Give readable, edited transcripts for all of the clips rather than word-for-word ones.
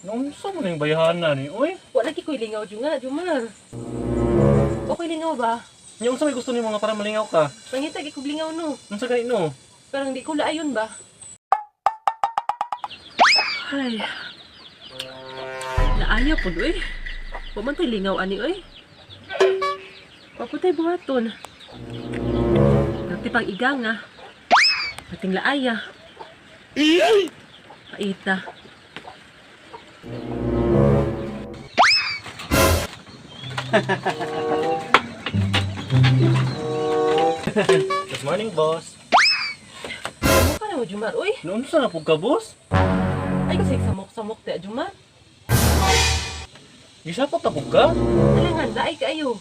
Unsa man ning bayhana ni, oy? Wa lagi ko'y lingaw dyan nga, Jumar. Okay lingaw ba? Nya unsa may gusto nimo nga para malingaw ka? Pangitag ikog lingaw no. Unsa gani no? Pero hindi ko laayon ba? Ay. Naayaw po doy. Huwag ko'y lingaw ani oy. Paputay buhaton. Dati pang igang nga. Dating laaya. Paita. Good morning, boss. Samok ka na mo, Jumar. Uy, Unsa na pug ka, boss? ay kasi samok-samok ta, Jumar. Gisapot na pug ka? Alangan, daay kayo.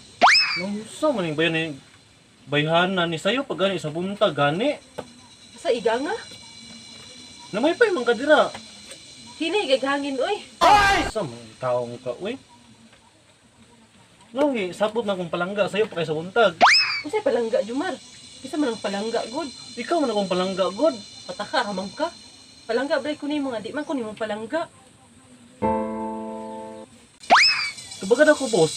Unsa man ning bayhana ni sayo pag gani sa buntag gani? Sa iga nga. Namay pa man ka dira. Hini, gaghangin, uy. Sa mga taong ka, uy. Nangi, sapot na kong palangga sa'yo pa kayo sa buntag. Kasi palangga, Jumar. Isa man ang palangga, God. Ikaw man akong palangga, God. Pataka, hamam ka. Palangga, bray ko nimo nga. Di man ko nimo palangga. Kabagad ako, boss.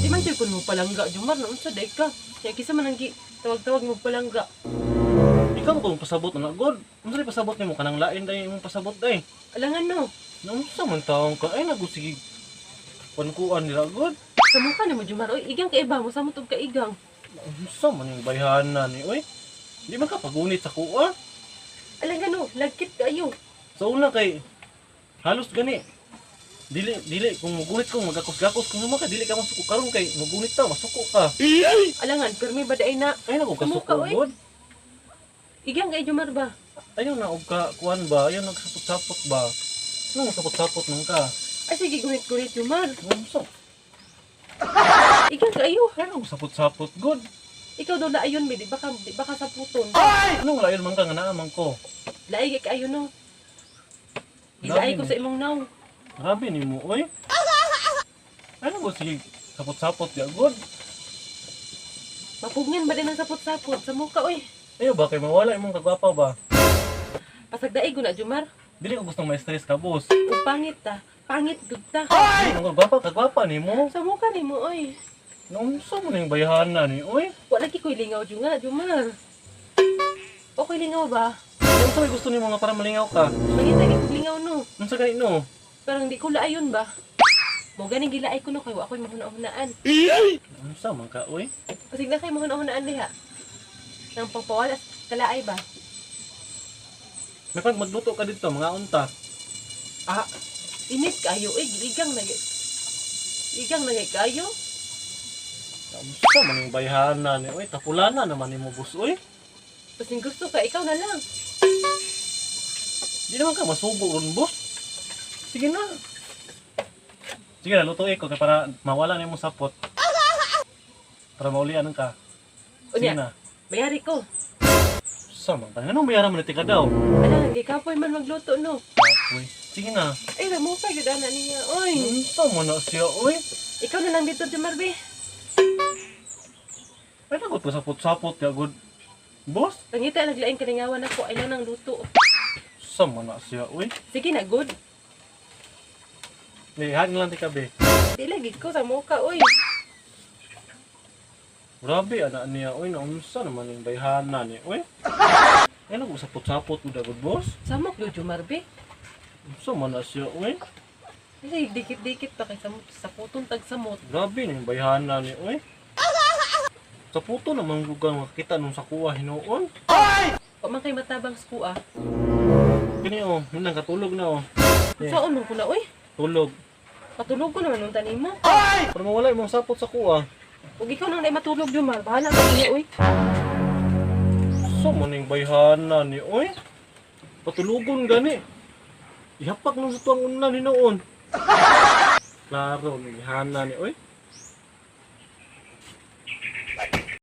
Di man ko nimo palangga, Jumar. Noon sa day ka. Kaya kisa man ang tawag-tawag mo palangga. Ikaw mo kong pasabot na, God. Unsa rin pasabot ni mo kanang lain dahil imong pasabot dahil. Alangan, no. Unsa man taong ka, ay nagusigi. Pankuan nila, God. Sa mukha na mo, Jumar. Uy, igang kaiba mo. Sa mutog ka igang. Unsa man yung bayhana ni, uy. Di man ka pagunit sa kuha. Alangan, no. Lagkit kayo. Sa una kay, halos gani. Dili, kung mugunit ko, magakos-gakos, kung naman ka, dili ka masuko karon kay, mugunit ta, masuko ka. Alangan, permi ba daay na? Ay, naku, Sa mukha, kasuko, uy. God. Igang kay Jumar ba? Ayaw na, og ka, kuhan ba? Ayaw nagsapot-sapot ba? Ano sapot-sapot nung ka? Ay, sige, gunit-gunit, Jumar. Unsa? Igang kayo. Ayaw sapot-sapot, God. Ikaw daw laayon, di baka sa puton. Anong layon man ka nga naaman ko? Laay kay kayo, no. Grabe, Gilaay ko no. sa imong naw. Grabe ni mo, oy. Ano ba sige, sapot-sapot ya, God? Mapugnan ba din ang sapot-sapot sa mukha, oy. Ayaw ba, kay mawala imong kagwapa ba? Pasagdaay ko na, Jumar. Dili ko gustong ma-stress ka, boss. Ug pangit ta. Pangit gud ta. Dili mo kagwapa ni mo. Sa mukha ni mo, oy. Unsa mo ning bayhana ni, oy? Wa lagi ko'y lingaw dyan nga, Jumar. Okay lingaw ba? Unsa may gusto nimo nga para malingaw ka? Mangitag ikog lingaw, no. Unsa gani no? Pero hindi ko laayon ba? Mo ganing gilaay ko no kay wa ko'y mahuna-hunaan. Unsa man ka, oy? Kasi na kay mahuna-hunaan diha. Nang pangpawalas kalaay ba? May pag magluto ka dito, mga unta. Ah, init kayo, eh, igang na kayo. Unsa man ning bayhana ni, oy? Tapulana naman nimo, boss, oy. Kasi gusto ka, ikaw na lang. Di naman ka masubo ron, boss. Sige na. Sige na, lutuin ko kay para mawala na yung sapot. Para maulian ka. Sige Unya, na. bayari ko. Sama ka. Anong bayaran mo na tika daw? Ala, hindi ka po man magluto, no. Uy, sige na. Ay, ramo ka, gudana niya. Oy, Unsa mo na siya, uy? ikaw na lang dito, Jumarbe. Ay, nagot pa sapot-sapot ya, good. Boss? Pangita, naglaing kaningawan ako. Ay lang ng luto. Sama na siya, uy. Sige na, good. Hangin lang tika, be. Di lagi ko sa mukha, oy. Grabe, anak niya, uy. Naunsa naman yung bayhana niya, uy. Ay, nagot sapot-sapot mo good, boss. Samok do, Jumarbe. Unsa man na siya, uy. Kasi dikit-dikit pa kay sa putong tagsamot. Grabe na yung bayhana niya, uy. Sa puto namang lugar makikita nung sa kuha hinoon. O man kay matabang sa kuha. Gini oh, yun lang katulog na oh. Saan man ko na, oy. Tulog. Patulog ko naman nung tanim mo. Para mawala yung mga sapot sa kuha. Huwag ikaw nang matulog, Jumar. Bahala ka niya, oy. So man yung bayhana ni oy. Patulugon gani. Ihapak nung sa tuwang unan hinoon. Klaro, bayhana ni oy.